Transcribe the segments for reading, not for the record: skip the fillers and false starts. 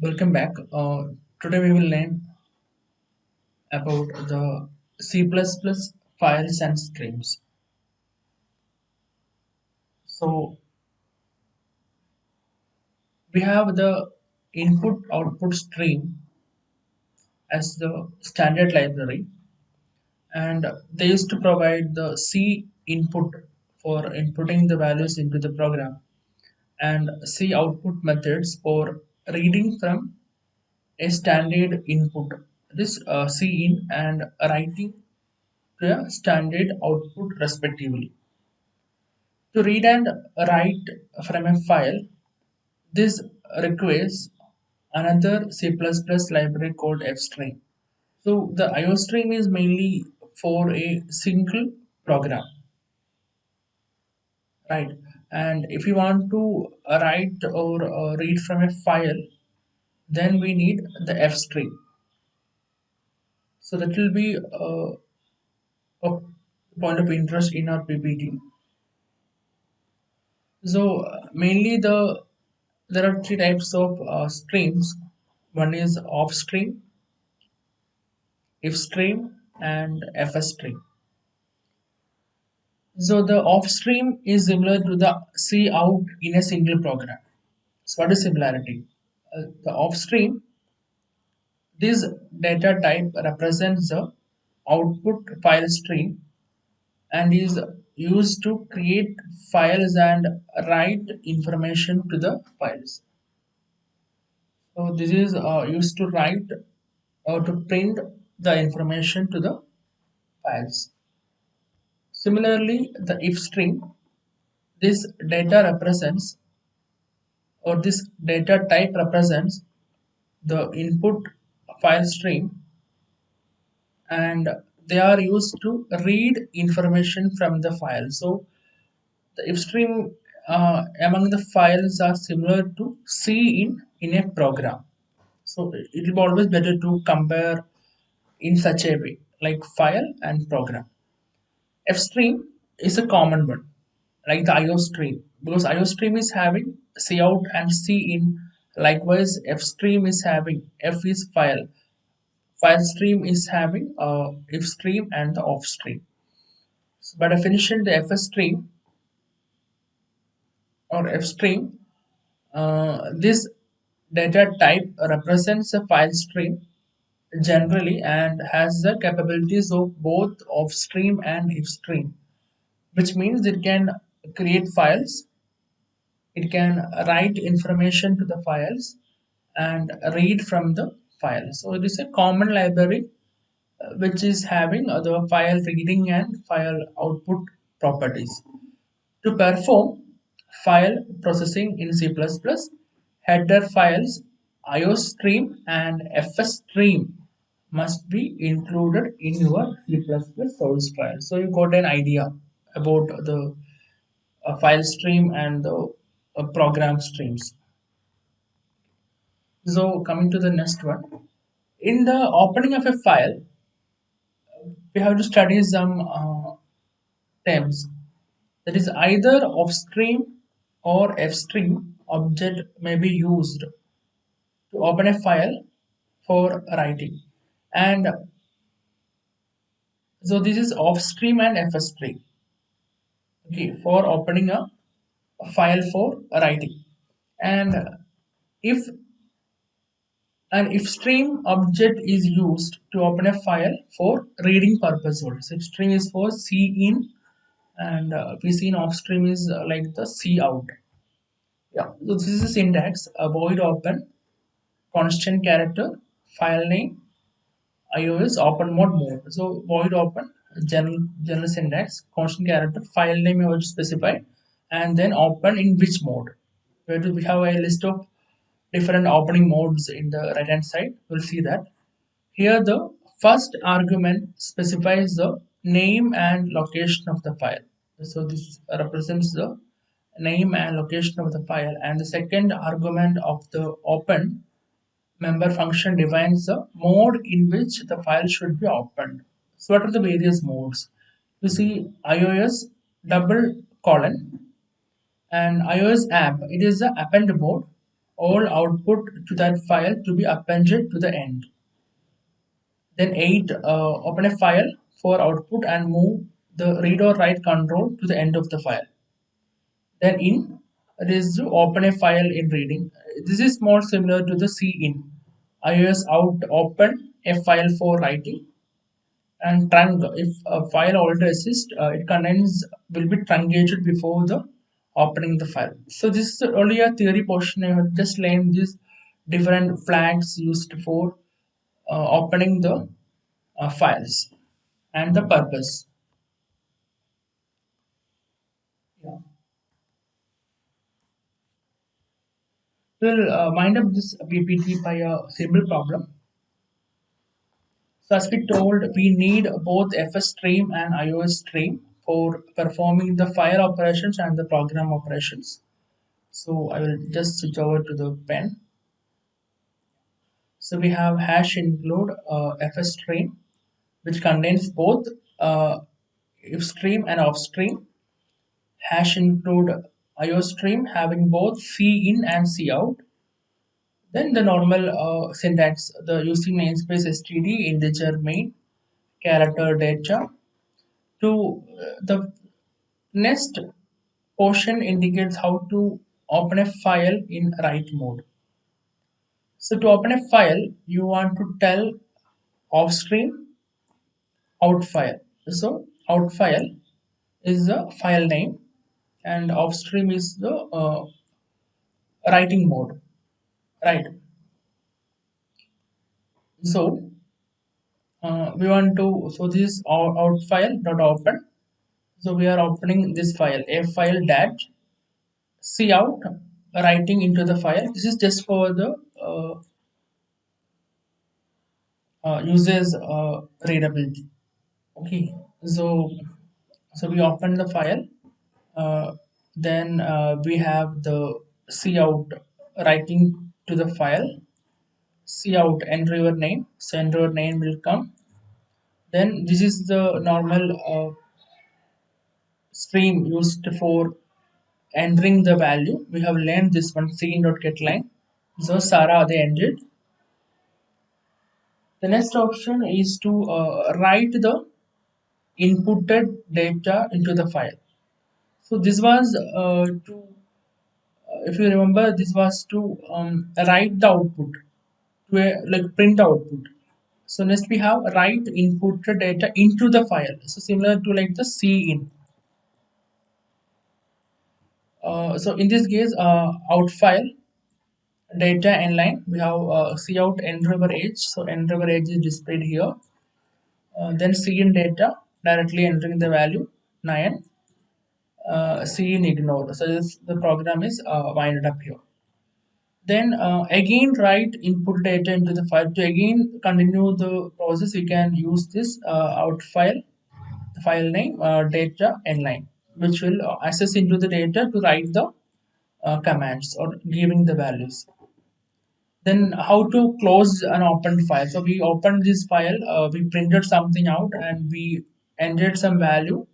Welcome back. Today we will learn about the C++ files and streams. So we have the input output stream as the standard library, and they used to provide the C input for inputting the values into the program and C output methods for reading from a standard input. This C in and writing to a standard output respectively. To read and write from a file, this requires another C++ library called fstream. So the iostream is mainly for a single program, right? And if you want to write or read from a file, then we need the fstream. So that will be a point of interest in our PPT. So mainly there are three types of streams. One is off stream, if stream, and fs stream. So the off stream is similar to the C out in a single program. So what is similarity? The off stream, this data type represents the output file stream and is used to create files and write information to the files. So this is used to write or to print the information to the files. Similarly, the if string, this data represents or this data type represents the input file stream and they are used to read information from the file. So the if stream among the files are similar to C in a program. So it will be always better to compare in such a way like file and program. Fstream is a common one, like the IO stream, because IO stream is having C out and C in. Likewise, Fstream is having F is file. File stream is having if stream and the off stream. So by definition, the FS stream or F stream, this data type represents a file stream generally and has the capabilities of both off stream and if stream, which means it can create files, it can write information to the files and read from the file. So it is a common library which is having the file reading and file output properties. To perform file processing in C++, header files iostream and fstream must be included in your C++ source file. So you got an idea about the file stream and the program streams. So coming to the next one, in the opening of a file, we have to study some terms. That is either upstream or fstream object may be used to open a file for writing. And so this is offstream and fstream. Okay, for opening a file for writing. And if an if stream object is used to open a file for reading purpose only. So if stream is for C in and we see in offstream is like the C out. Yeah, so this is a syntax, a void open, constant character, file name, iOS open mode. So void open, general syntax, constant character, file name you have to specify, and then open in which mode. We have a list of different opening modes in the right hand side. We'll see that. Here the first argument specifies the name and location of the file. So this represents the name and location of the file, and the second argument of the open member function defines the mode in which the file should be opened. So what are the various modes? You see iOS double colon and iOS app. It is the append mode. all output to that file to be appended to the end. Then 8. Open a file for output and move the read or write control to the end of the file. Then in, it is to open a file in reading. This is more similar to the C in. iOS out open a file for writing, and trunk, if a file already exists, it contains will be truncated before the opening the file. So this is only a theory portion. I have just named these different flags used for opening the files and the purpose. Yeah. We'll wind up this PPT by a simple problem. So as we told, we need both FS stream and iOS stream for performing the file operations and the program operations. So I will just switch over to the pen. So we have hash include FS stream, which contains both uh, if stream and off stream. Hash include IO stream having both C in and C out. Then the normal syntax, the using namespace std integer main character data. To the next portion indicates how to open a file in write mode. So to open a file, you want to tell off stream out file. So out file is the file name and off stream is the writing mode, right? So we want to, so this is out file dot open. So we are opening this file, a file dat c out, writing into the file. This is just for the users readability. Okay, so we open the file. Uh, then we have the cout writing to the file. Cout enter your name. So enter your name will come. Then this is the normal stream used for entering the value. We have learned this one cin.getLine. So Sarah they ended. The next option is to write the inputted data into the file. So this was to if you remember, this was to write the output to a like print output. So next we have write inputted data into the file. So similar to like the C in. So in this case, out file data inline we have C out end river age. So end river age is displayed here. Then C in data directly entering the value 9. C in ignore. So this, the program is winded up here. Then again write input data into the file. To again continue the process, we can use this out file, the file name data inline, which will access into the data to write the commands or giving the values. Then how to close an open file. So we opened this file, we printed something out and we entered some value.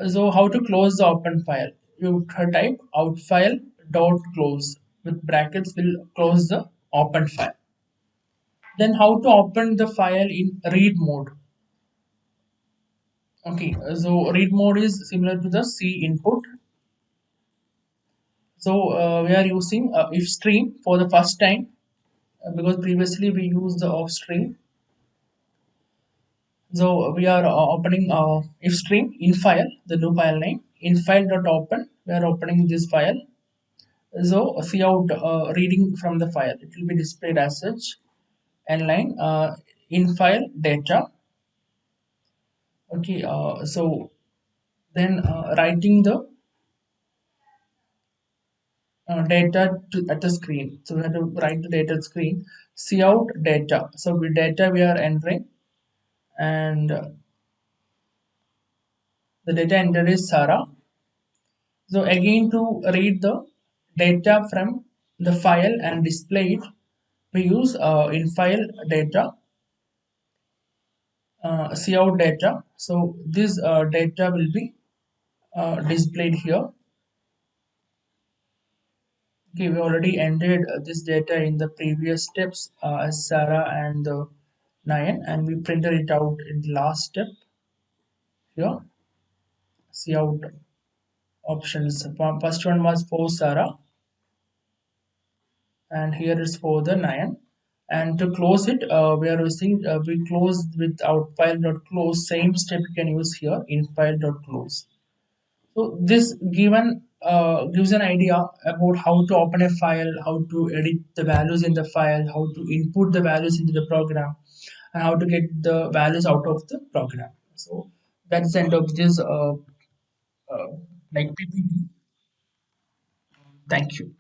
So how to close the open file? You type out file dot close with brackets will close the open file. Then how to open the file in read mode? Okay, so read mode is similar to the C input. So we are using if stream for the first time because previously we used the off stream. So we are opening if stream in file, the new file name in file dot open. We are opening this file. So see out reading from the file. It will be displayed as such. And line in file data. Okay. So then writing the data at the screen. So we have to write the data screen. See out data. So with data we are entering, and the data entered is Sarah. So again to read the data from the file and display it, we use in file data cout data. So this data will be displayed here. Okay, we already ended this data in the previous steps as Sarah and Nayan, and we printed it out in the last step here. See out options. First one was for Sarah, and here is for the Nayan. And to close it, we are using we close with out file.close. Same step you can use here in file.close. So this given gives an idea about how to open a file, how to edit the values in the file, how to input the values into the program, and how to get the values out of the program. So that's the end of this uh, like PPT. Thank you.